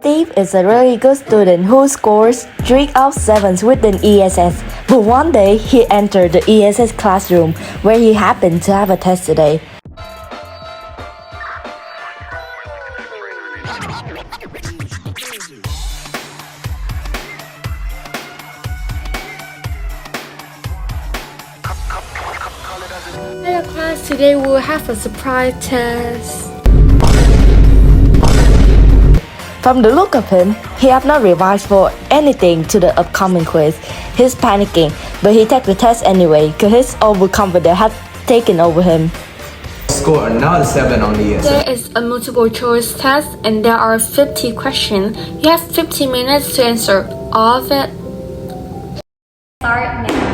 Steve is a really good student who scores 3 out of 7 with an ESS, but one day he entered the ESS classroom where he happened to have a test today. Hello class, today we will have a surprise test. From the look of him, he have not revised for anything to the upcoming quiz. He's panicking, but he takes the test anyway because his overconfidence has taken over him. Score another 7 on the ESS. There is a multiple choice test and there are 50 questions. You have 15 minutes to answer all of it. Start now.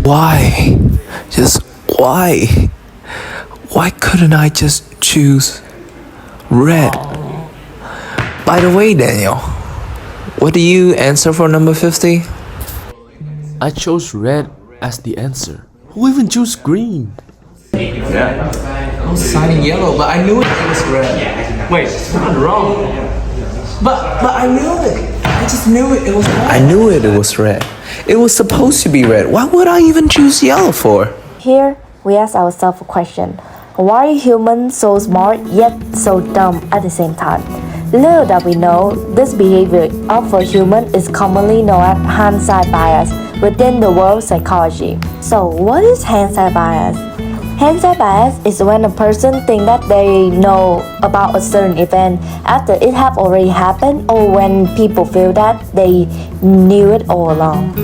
Why? Just why? Why couldn't I just choose red? By the way, Daniel, what do you answer for number 50? I chose red as the answer. Who even chose green? Yeah. I was signing yellow, but I knew it was red. Wait, I'm wrong. But I knew it. I just knew it was red. I knew it was red. It was supposed to be red. Why would I even choose yellow for? Here, we ask ourselves a question. Why are humans so smart yet so dumb at the same time? Little that we know, this behavior of a human is commonly known as hindsight bias within the world of psychology. So, what is hindsight bias? Hindsight bias is when a person thinks that they know about a certain event after it have already happened, or when people feel that they knew it all along.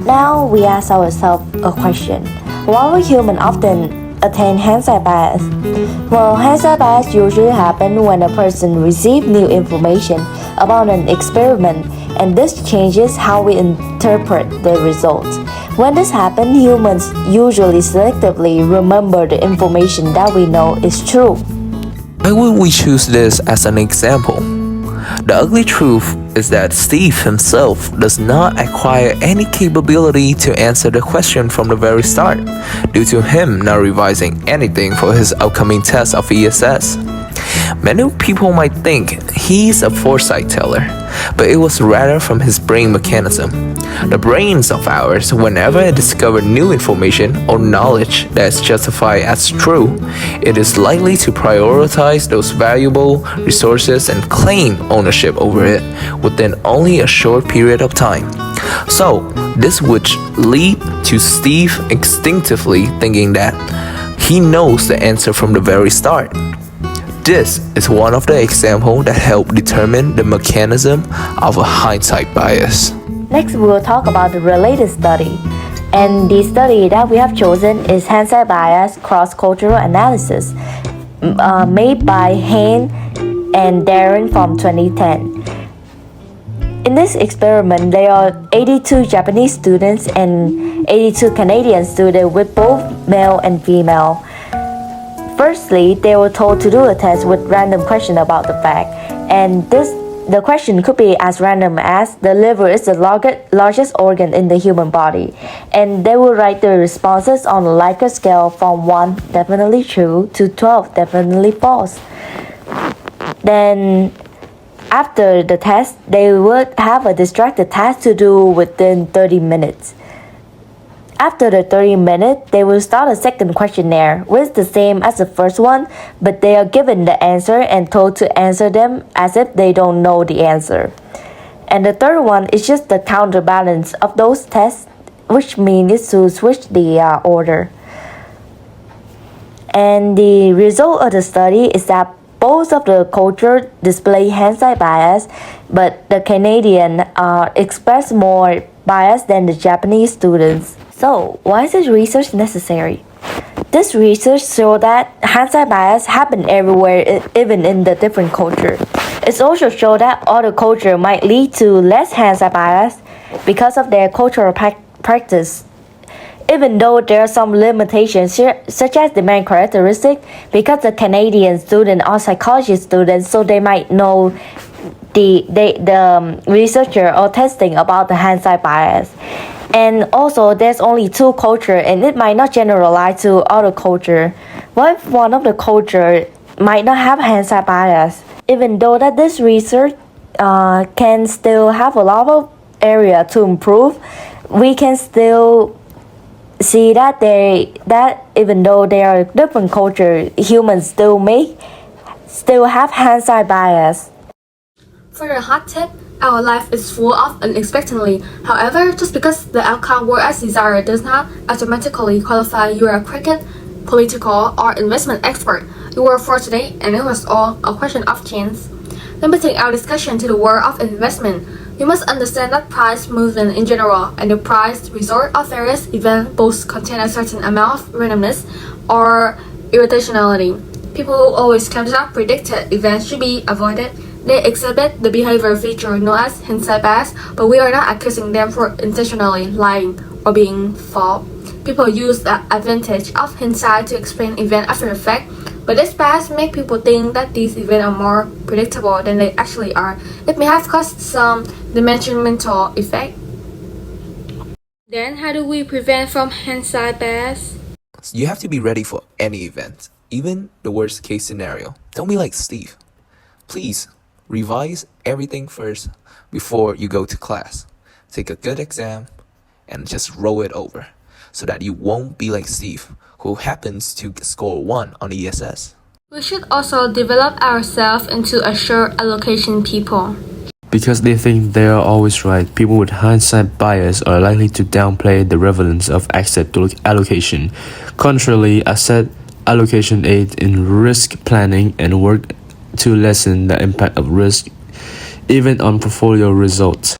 Now we ask ourselves a question. Why will humans often attain hindsight bias? Well, hindsight bias usually happens when a person receives new information about an experiment, and this changes how we interpret the results. When this happens, humans usually selectively remember the information that we know is true. Why would we choose this as an example? The ugly truth is that Steve himself does not acquire any capability to answer the question from the very start, due to him not revising anything for his upcoming test of ESS. Many people might think he's a foresight teller, but it was rather from his brain mechanism. The brains of ours, whenever it discovers new information or knowledge that is justified as true, it is likely to prioritize those valuable resources and claim ownership over it within only a short period of time. So, this would lead to Steve instinctively thinking that he knows the answer from the very start. This is one of the examples that help determine the mechanism of a hindsight bias. Next, we will talk about the related study. And the study that we have chosen is hindsight bias cross-cultural analysis, made by Hein and Darren from 2010. In this experiment, there are 82 Japanese students and 82 Canadian students with both male and female. Firstly, they were told to do a test with random questions about the fact, and the question could be as random as the liver is the largest organ in the human body, and they will write their responses on a Likert scale from 1 definitely true to 12 definitely false. Then after the test, they would have a distracted task to do within 30 minutes. After the 30 minutes, they will start a second questionnaire, which is the same as the first one, but they are given the answer and told to answer them as if they don't know the answer. And the third one is just the counterbalance of those tests, which means to switch the order. And the result of the study is that both of the culture display hindsight bias, but the Canadian express more bias than the Japanese students. So, why is this research necessary? This research shows that hindsight bias happen everywhere, even in the different culture. It also shows that other culture might lead to less hindsight bias because of their cultural practice. Even though there are some limitations such as the main characteristic, because the Canadian students are psychology students, so they might know the researcher or testing about the hindsight bias. And also there's only two cultures and it might not generalize to other culture. What if one of the culture might not have hindsight bias? Even though that this research can still have a lot of area to improve, we can still see that even though they are different culture, humans still have hindsight bias. For the hot tip, our life is full of unexpectedly. However, just because the outcome were as desired does not automatically qualify you are a cricket, political, or investment expert. You were fortunate and it was all a question of chance. Limiting our discussion to the world of investment, we must understand that price movement in general and the price result of various events both contain a certain amount of randomness or irrationality. People who always claim that predicted events should be avoided. They exhibit the behavior feature known as hindsight bias, but we are not accusing them for intentionally lying or being false. People use the advantage of hindsight to explain event after the fact, but this bias makes people think that these events are more predictable than they actually are. It may have caused some dimensional effect. Then, how do we prevent from hindsight bias? You have to be ready for any event, even the worst case scenario. Don't be like Steve. Please revise everything first before you go to class. Take a good exam and just roll it over so that you won't be like Steve, who happens to score 1 on the ESS. We should also develop ourselves into assured allocation people. Because they think they are always right, people with hindsight bias are likely to downplay the relevance of asset allocation. Contrarily, asset allocation aids in risk planning and work to lessen the impact of risk, even on portfolio results.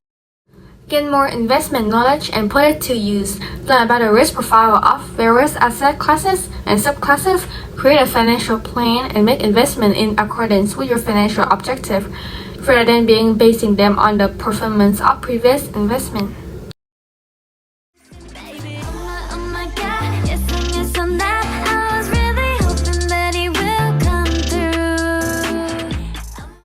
Gain more investment knowledge and put it to use. Learn about the risk profile of various asset classes and subclasses. Create a financial plan and make investment in accordance with your financial objective, rather than basing them on the performance of previous investment.